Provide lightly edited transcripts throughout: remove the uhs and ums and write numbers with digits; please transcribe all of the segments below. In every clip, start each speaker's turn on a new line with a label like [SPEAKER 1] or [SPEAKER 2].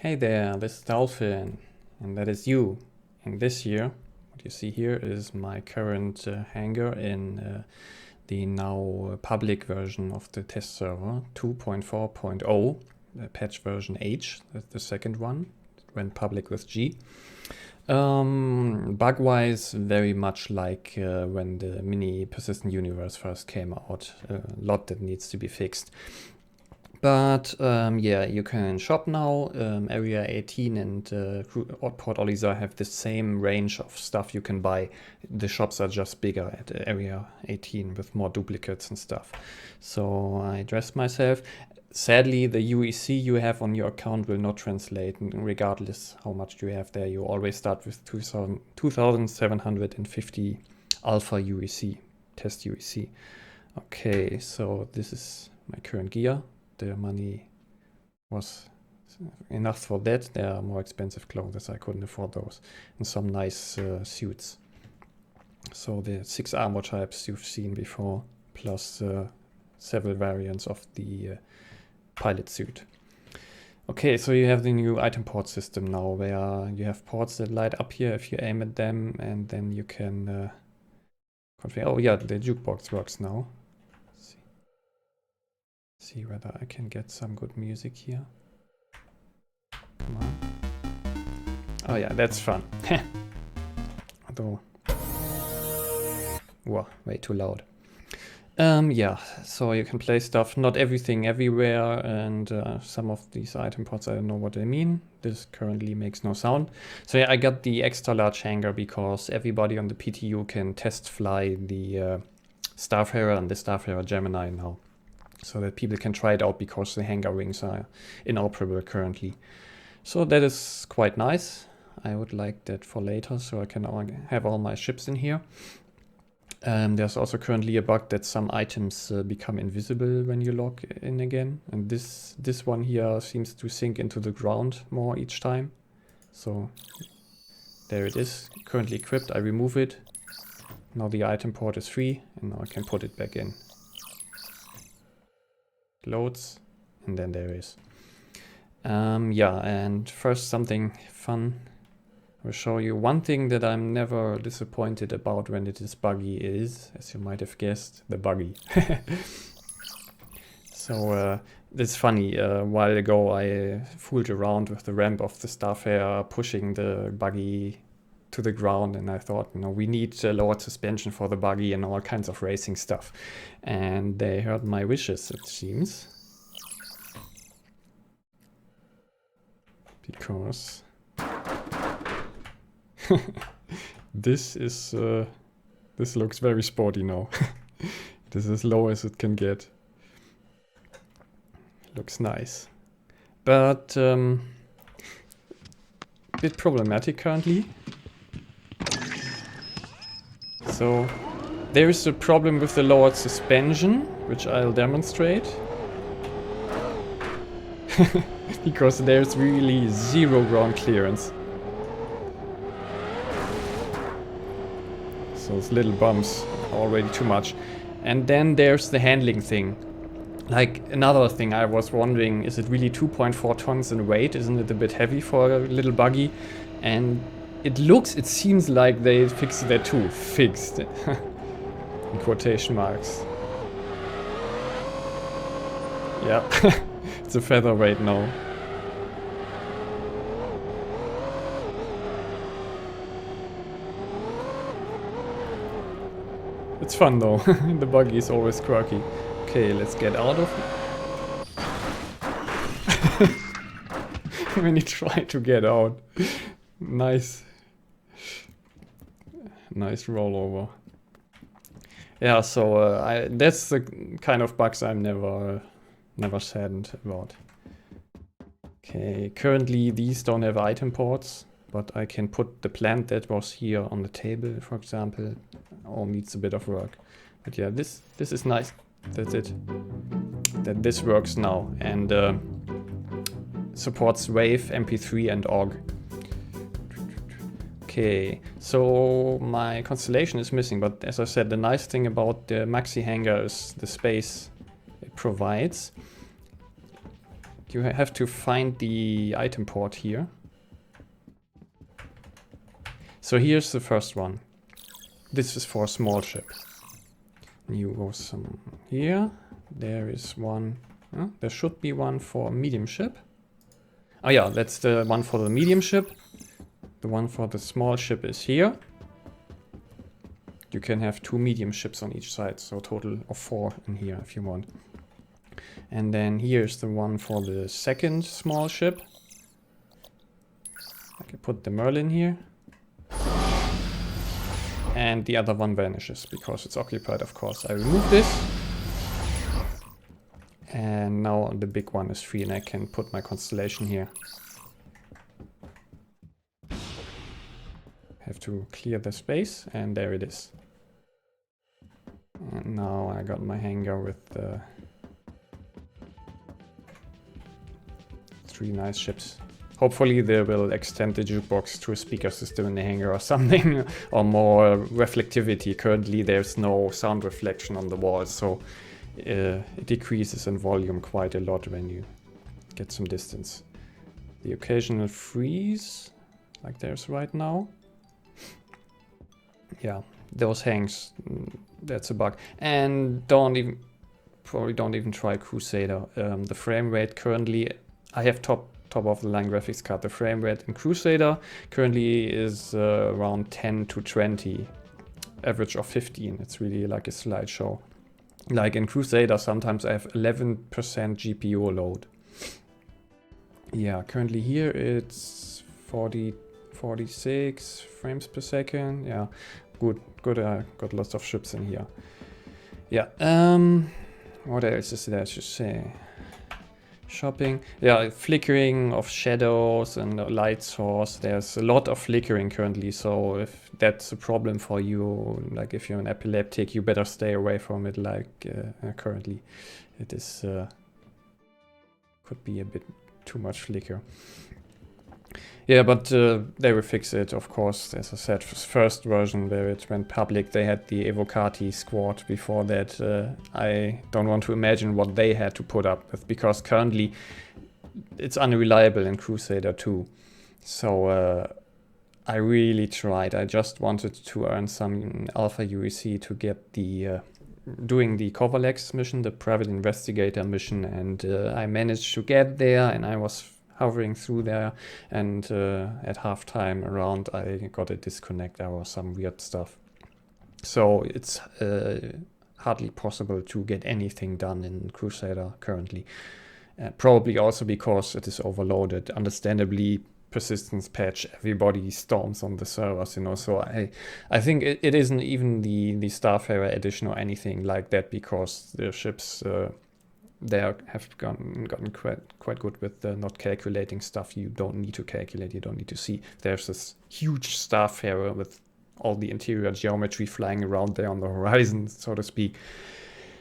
[SPEAKER 1] Hey there, this is Dolphin, and that is you. And this here, what you see here is my current hangar in the now public version of the test server, 2.4.0, patch version H, that's the second one. It went public with G. Bug-wise, very much like when the mini persistent universe first came out, a lot that needs to be fixed. But yeah, you can shop now. Area 18 and Port Olisar have the same range of stuff you can buy. The shops are just bigger at Area 18 with more duplicates and stuff. So I dressed myself. Sadly, the UEC you have on your account will not translate, regardless how much you have there. You always start with 2750 alpha UEC, test UEC. Okay, so this is my current gear. The money was enough for that. There are more expensive clothes, I couldn't afford those. And some nice suits. So the 6 armor types you've seen before, plus several variants of the pilot suit. Okay, so you have the new item port system now, where you have ports that light up here if you aim at them, and then you can configure. Oh yeah, the jukebox works now. See whether I can get some good music here. Come on. Oh yeah, that's fun. Although, whoa, way too loud. Yeah, so you can play stuff, not everything everywhere, and some of these item pods, I don't know what they mean. This currently makes no sound. So yeah, I got the extra large hangar because everybody on the PTU can test fly the Starfarer and the Starfarer Gemini now. So that people can try it out because the hangar wings are inoperable currently. So that is quite nice. I would like that for later, so I can have all my ships in here. There's also currently a bug that some items become invisible when you log in again. And this one here seems to sink into the ground more each time. So there it is, currently equipped. I remove it. Now the item port is free, and now I can put it back in. Loads, and then there is. Yeah, and first something fun. I'll show you one thing that I'm never disappointed about when it is buggy is, as you might have guessed, the buggy. So it's funny, a while ago I fooled around with the ramp of the Starfarer, pushing the buggy to the ground, and I thought, you know, we need lowered suspension for the buggy and all kinds of racing stuff. And they heard my wishes, it seems. Because this looks very sporty now. This is as low as it can get. Looks nice. But a bit problematic currently. So there is a problem with the lowered suspension, which I'll demonstrate. Because there's really zero ground clearance. So those little bumps are already too much. And then there's the handling thing. Like another thing I was wondering, is it really 2.4 tons in weight? Isn't it a bit heavy for a little buggy? And it seems like they fixed that too. Fixed. In quotation marks. Yeah. It's a featherweight now. It's fun though. The buggy is always quirky. Okay, let's get out of it. When you try to get out. Nice. Nice rollover. Yeah, so that's the kind of bugs I'm never saddened about. Okay, currently these don't have item ports, but I can put the plant that was here on the table, for example. All needs a bit of work. But yeah, this is nice. That's it. That this works now and supports WAV, MP3 and OGG. Okay, so my constellation is missing, but as I said, the nice thing about the maxi hangar is the space it provides. you have to find the item port here. So here's the first one. This is for a small ship. You go some here. There is one. There should be one for a medium ship. Oh yeah, that's the one for the medium ship. The one for the small ship is here. You can have 2 medium ships on each side, so a total of 4 in here if you want. And then here's the one for the second small ship. I can put the Merlin here. And the other one vanishes because it's occupied, of course. I remove this. And now the big one is free and I can put my constellation here. Have to clear the space and there it is. And now I got my hangar with 3 nice ships. Hopefully they will extend the jukebox to a speaker system in the hangar or something, or more reflectivity. Currently there's no sound reflection on the walls, so it decreases in volume quite a lot when you get some distance. The occasional freeze, like there's right now. Yeah, those hangs, that's a bug. And probably don't even try Crusader. The frame rate currently, I have top of the line graphics card. The frame rate in Crusader currently is around 10 to 20, average of 15. It's really like a slideshow. Like in Crusader, sometimes I have 11% GPU load. Yeah, currently here it's 46 frames per second. Yeah, good. Got lots of ships in here. Yeah. What else is there to say? Shopping. Yeah, flickering of shadows and light source. There's a lot of flickering currently, so if that's a problem for you, like if you're an epileptic, you better stay away from it. Like currently, it is could be a bit too much flicker. Yeah, but they will fix it, of course. As I said, first version where it went public, they had the Evocati squad. Before that, I don't want to imagine what they had to put up with, because currently it's unreliable in Crusader 2. So I really tried. I just wanted to earn some Alpha UEC to get the doing the Kovalex mission, the private investigator mission, and I managed to get there, and I was hovering through there, and at halftime around I got a disconnect error, some weird stuff. So it's hardly possible to get anything done in Crusader currently. Probably also because it is overloaded. Understandably, persistence patch, everybody storms on the servers, you know, so I think it isn't even the Starfarer edition or anything like that, because the ships they have gotten quite good with not calculating stuff you don't need to calculate, you don't need to see. There's this huge Starfarer with all the interior geometry flying around there on the horizon, so to speak.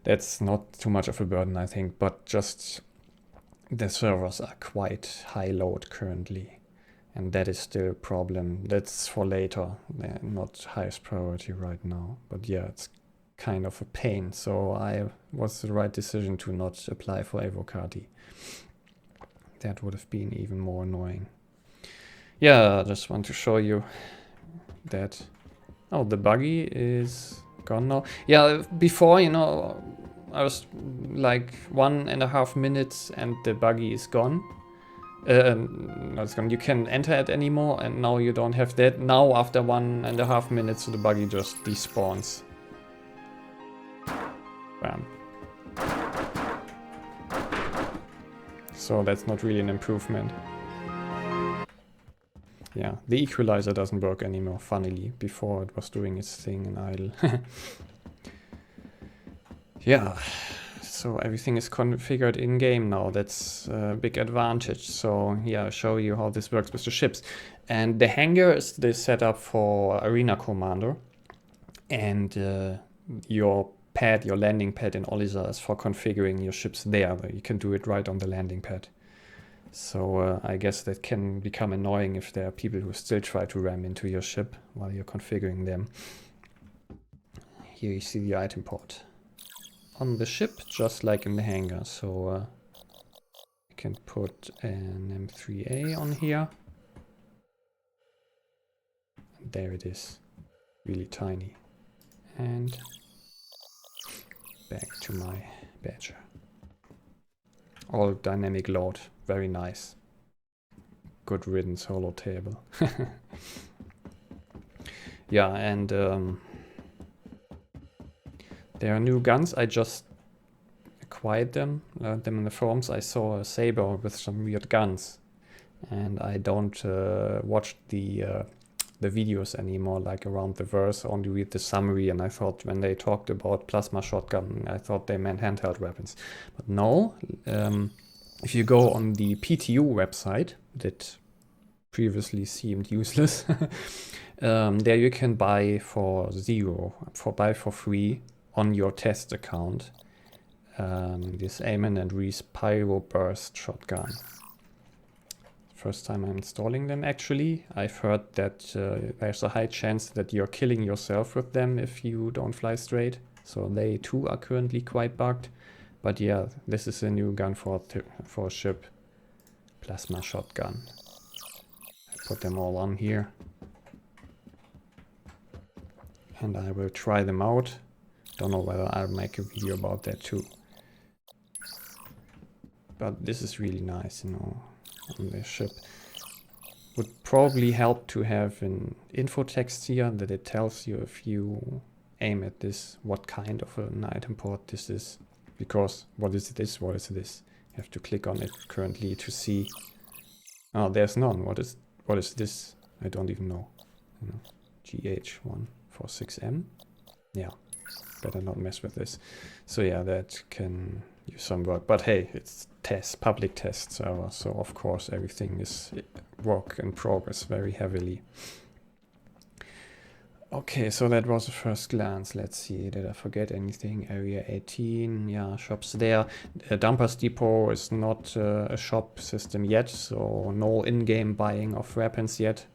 [SPEAKER 1] That's not too much of a burden, I think, but just the servers are quite high load currently, and that is still a problem. That's for later. They're not highest priority right now, but yeah, it's kind of a pain, so I was the right decision to not apply for Evocati. That would have been even more annoying. Yeah, I just want to show you that. Oh, the buggy is gone now. Yeah, before, you know, I was like 1.5 minutes and the buggy is gone. No, it's gone. You can't enter it anymore, and now you don't have that. Now after 1.5 minutes the buggy just despawns. Bam. So that's not really an improvement. Yeah, the equalizer doesn't work anymore, funnily. Before it was doing its thing in idle. Yeah, so everything is configured in-game now. That's a big advantage. So yeah, I'll show you how this works with the ships. And the hangar is the setup for Arena Commander. And your landing pad in Olisa is for configuring your ships there. You can do it right on the landing pad. So I guess that can become annoying if there are people who still try to ram into your ship while you're configuring them. Here you see the item port on the ship, just like in the hangar. So you can put an M3A on here. And there it is, really tiny. And back to my badger. All dynamic load, very nice. Good riddance holo table. Yeah, and there are new guns. I just acquired them, learned them in the forums. I saw a saber with some weird guns, and I don't watch the videos anymore, like around the verse. Only read the summary, and I thought when they talked about plasma shotgun, I thought they meant handheld weapons. But no, if you go on the PTU website that previously seemed useless, there you can buy for free on your test account this Amen and Reese Pyro Burst shotgun. First time I'm installing them actually. I've heard that there's a high chance that you're killing yourself with them if you don't fly straight. So they too are currently quite bugged. But yeah, this is a new gun for a ship. Plasma shotgun. I put them all on here. And I will try them out. Don't know whether I'll make a video about that too. But this is really nice, you know, on the ship. Would probably help to have an info text here that it tells you if you aim at this, what kind of an item port this is. Because what is this? What is this? You have to click on it currently to see. Oh, there's none. What is this? I don't even know. You know, GH146M. Yeah, better not mess with this. So yeah, that can use some work. But hey, it's public test server, so of course everything is work in progress very heavily. Okay, so that was the first glance. Let's see, did I forget anything? Area 18, yeah, shops there. Dumpers Depot is not a shop system yet, so no in-game buying of weapons yet.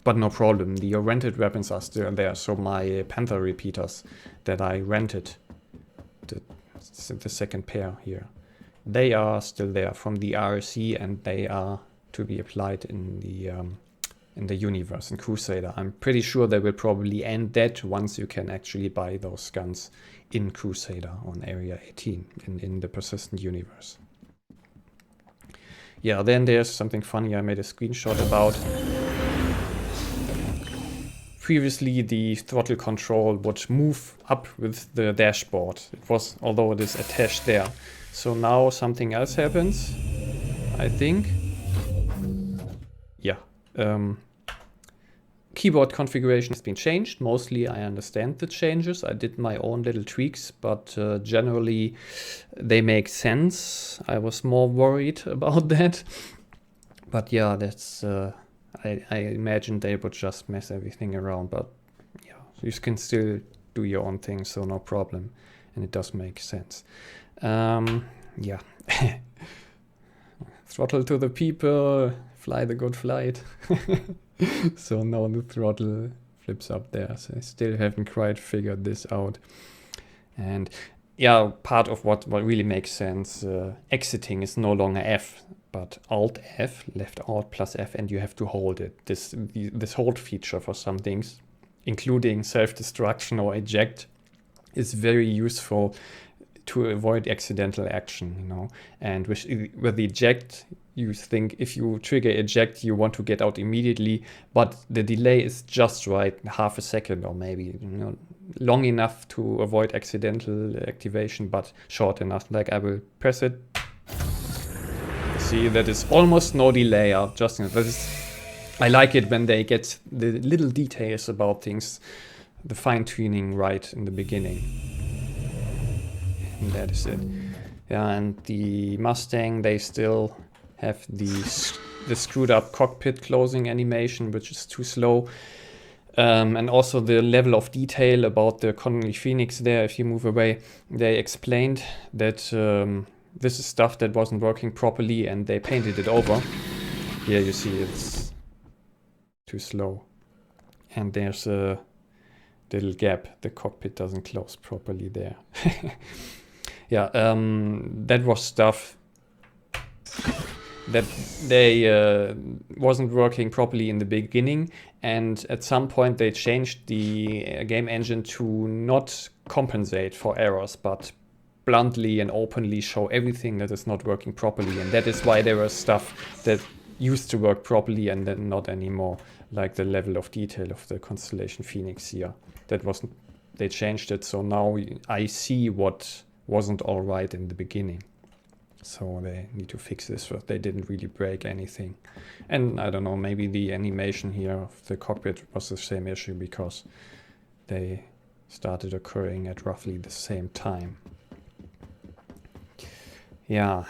[SPEAKER 1] But no problem, the rented weapons are still there. So my Panther repeaters that I rented, the second pair here, they are still there from the RC, and they are to be applied in the universe, in Crusader. I'm pretty sure they will probably end that once you can actually buy those guns in Crusader on Area 18, in the persistent universe. Yeah, then there's something funny I made a screenshot about. Previously, the throttle control would move up with the dashboard. It was, although it is attached there. So now something else happens, I think. Yeah. Keyboard configuration has been changed. Mostly I understand the changes. I did my own little tweaks, but generally they make sense. I was more worried about that. But yeah, that's... I imagine they would just mess everything around, but yeah, you can still do your own thing, so no problem. And it does make sense. Yeah. Throttle to the people, fly the good flight. So now the throttle flips up there. So I still haven't quite figured this out. And yeah, part of what really makes sense, exiting is no longer F, but Alt F, left Alt plus F, and you have to hold it. This hold feature for some things, including self-destruction or eject, is very useful to avoid accidental action, you know. And with the eject, you think if you trigger eject, you want to get out immediately, but the delay is just right, half a second or maybe, you know, long enough to avoid accidental activation, but short enough. Like I will press it. See, that is almost no delay. Just that is, I like it when they get the little details about things, the fine tuning right in the beginning. And that is it. Yeah, and the Mustang, they still have the screwed up cockpit closing animation, which is too slow. And also the level of detail about the Conley Phoenix there, if you move away, they explained that this is stuff that wasn't working properly and they painted it over. Here you see it's too slow. And there's a little gap. The cockpit doesn't close properly there. Yeah, that was stuff that they wasn't working properly in the beginning, and at some point they changed the game engine to not compensate for errors, but bluntly and openly show everything that is not working properly. And that is why there was stuff that used to work properly and then not anymore, like the level of detail of the constellation Phoenix here. That wasn't, they changed it, so now I see what wasn't all right in the beginning. So they need to fix this first. They didn't really break anything. And I don't know, maybe the animation here of the cockpit was the same issue because they started occurring at roughly the same time. Yeah,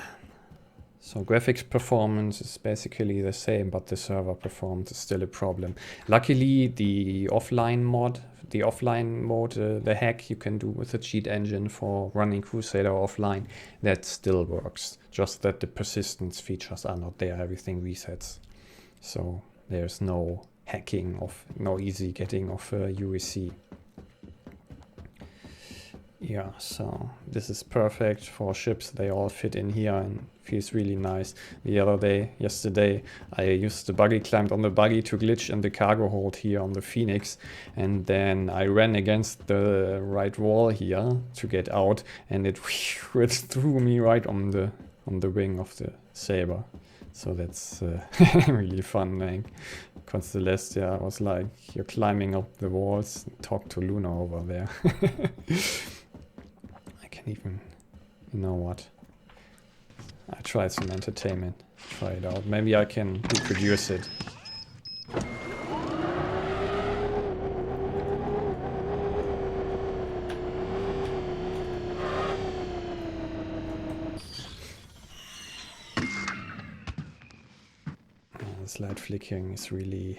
[SPEAKER 1] so graphics performance is basically the same, but the server performance is still a problem. Luckily, the offline mode, the hack you can do with the cheat engine for running Crusader offline, that still works. Just that the persistence features are not there, everything resets. So there's no hacking no easy getting of UEC. Yeah, so this is perfect for ships. They all fit in here and feels really nice. Yesterday, I used the buggy, climbed on the buggy to glitch in the cargo hold here on the Phoenix. And then I ran against the right wall here to get out, and it threw me right on the wing of the Saber. So that's really fun. Like Constellestia was like, you're climbing up the walls, talk to Luna over there. Even, you know what, I tried some entertainment, try it out, maybe I can reproduce it. The slide flickering is really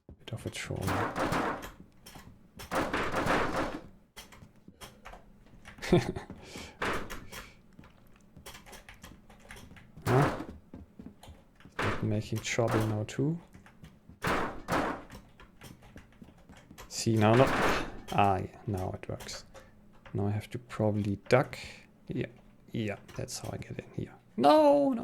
[SPEAKER 1] a bit of a trauma. Huh? Making trouble now too. See, now not. Ah, yeah, now it works. Now I have to probably duck. Yeah, that's how I get in here. No.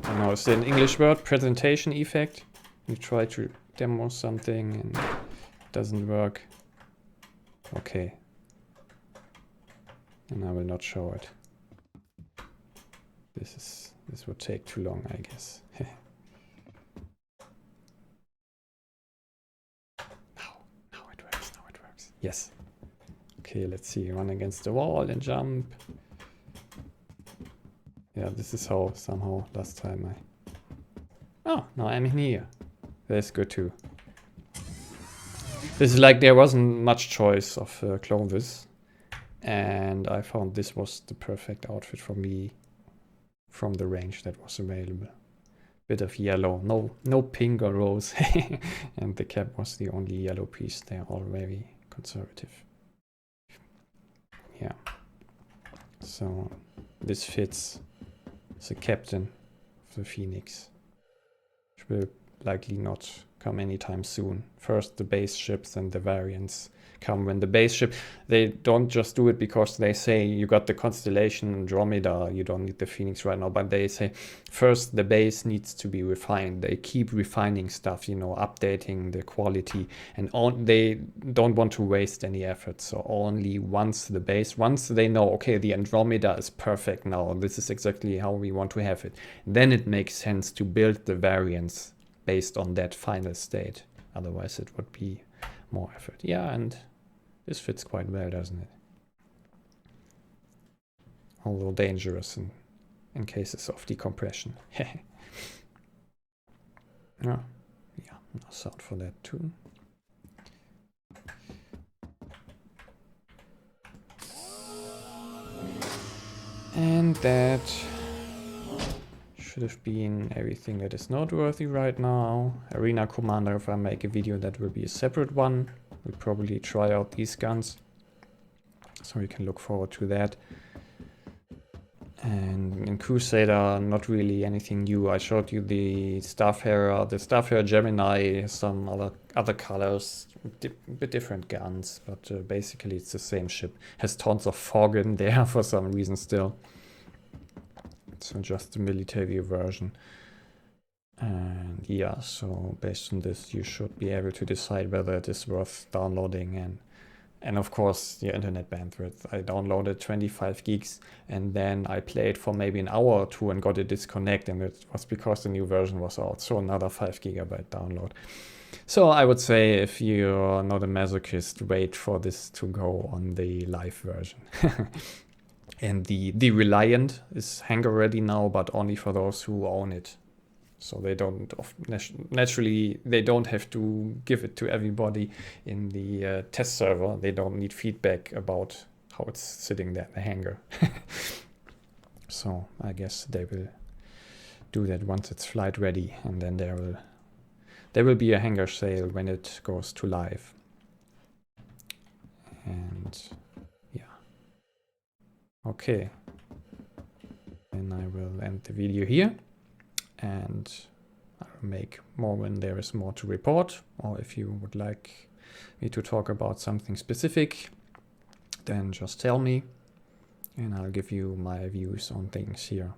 [SPEAKER 1] I know it's an English word, presentation effect. You try to demo something and it doesn't work. Okay. And I will not show it. This would take too long, I guess. Now it works. Yes. Okay, let's see. Run against the wall and jump. Yeah, this is how somehow last time Oh, now I'm in here. That's good too. This is like there wasn't much choice of clothes, and I found this was the perfect outfit for me from the range that was available. Bit of yellow, no pink or rose, and the cap was the only yellow piece. They're all very conservative. Yeah. So this fits the captain of the Phoenix, which will likely not come anytime soon. First the base ships and the variants come. When the base ship, they don't just do it because they say you got the constellation Andromeda, you don't need the Phoenix right now, but they say first the base needs to be refined. They keep refining stuff, updating the quality, and they don't want to waste any effort. So only once they know, okay, the Andromeda is perfect now, this is exactly how we want to have it, then it makes sense to build the variants based on that final state. Otherwise it would be more effort. Yeah, and this fits quite well, doesn't it? Although dangerous in cases of decompression. Yeah, no sound for that too. And that should have been everything that is noteworthy right now. Arena Commander, if I make a video, that will be a separate one. We'll probably try out these guns, so we can look forward to that. And in Crusader, not really anything new. I showed you the Starfarer Gemini, some other colors, bit different guns, but basically it's the same ship. Has tons of fog in there for some reason still. So just the military version. And yeah, so based on this, you should be able to decide whether it is worth downloading. And of course, the internet bandwidth. I downloaded 25 gigs and then I played for maybe an hour or two and got a disconnect, and it was because the new version was out. So another 5 gigabyte download. So I would say if you're not a masochist, wait for this to go on the live version. And the Reliant is hangar ready now, but only for those who own it. So they don't, naturally, they don't have to give it to everybody in the test server. They don't need feedback about how it's sitting there in the hangar. So I guess they will do that once it's flight ready, and then there will be a hangar sale when it goes to live. And yeah. Okay. Then I will end the video here. And I'll make more when there is more to report, or if you would like me to talk about something specific, then just tell me and I'll give you my views on things here.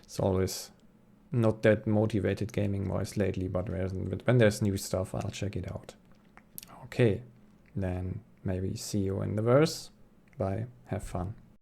[SPEAKER 1] It's always not that motivated gaming wise lately, but when there's new stuff, I'll check it out. Okay, then maybe see you in the verse. Bye, have fun.